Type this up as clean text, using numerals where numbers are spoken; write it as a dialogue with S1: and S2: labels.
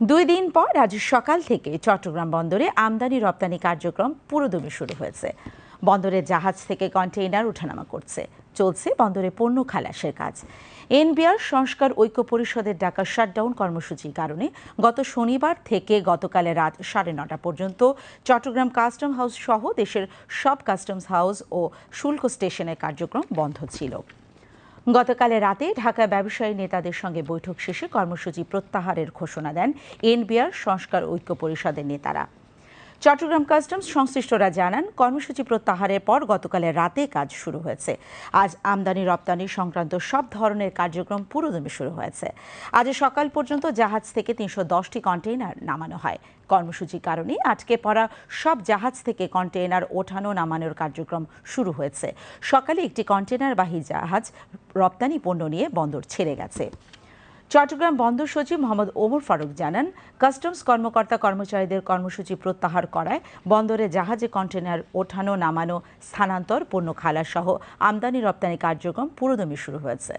S1: দুই দিন পর আজ সকাল থেকে চট্টগ্রাম বন্দরে আমদানি রপ্তানি কার্যক্রম পুরোদমে শুরু হয়েছে। বন্দরের জাহাজ থেকে কন্টেইনার ওঠানামা করছে, চলছে বন্দরে পণ্য খালাসের কাজ। এনবিআর সংস্কার ঐক্য পরিষদের ডাকা শাটডাউন কর্মসূচির কারণে গত শনিবার থেকে গতকাল রাত 9:30 পর্যন্ত চট্টগ্রাম কাস্টম হাউস সহ দেশের সব কাস্টমস হাউস ও শুল্ক স্টেশনের কার্যক্রম বন্ধ ছিল। গতকাল রাতে ঢাকা ব্যবসায়ী নেতাদের সঙ্গে বৈঠক শেষে কর্মসূচি প্রত্যাহারের ঘোষণা দেন এনবিআর সংস্কার ঐক্য পরিষদের নেতারা। চট্টগ্রাম কাস্টমস সংশ্লিষ্টরা জানান, কর্মসূচি প্রত্যাহারের পর গতকাল রাতে কাজ শুরু হয়েছে। আজ আমদানি রপ্তানি সংক্রান্ত সব ধরনের কার্যক্রম পুরোদমে শুরু হয়েছে। আজ সকাল পর্যন্ত জাহাজ থেকে 310টি কন্টেইনার নামানো হয়। কর্মসূচির কারণে আটকে পড়া সব জাহাজ থেকে কন্টেইনার ওঠানো নামানোর কার্যক্রম শুরু হয়েছে। সকালে একটি কন্টেইনারবাহী জাহাজ রপ্তানি পণ্য নিয়ে বন্দর ছেড়ে গেছে। চট্টগ্রাম বন্দর সচিব মোহাম্মদ ওমর ফারুক জানান, কাস্টমস কর্মকর্তা কর্মচারীদের কর্মসূচি প্রত্যাহার করায় বন্দরে জাহাজে কন্টেইনার ওঠানো নামানো, স্থানান্তর, পণ্য খালাস সহ আমদানি রপ্তানি কার্যক্রম পুরোদমে শুরু হয়েছে।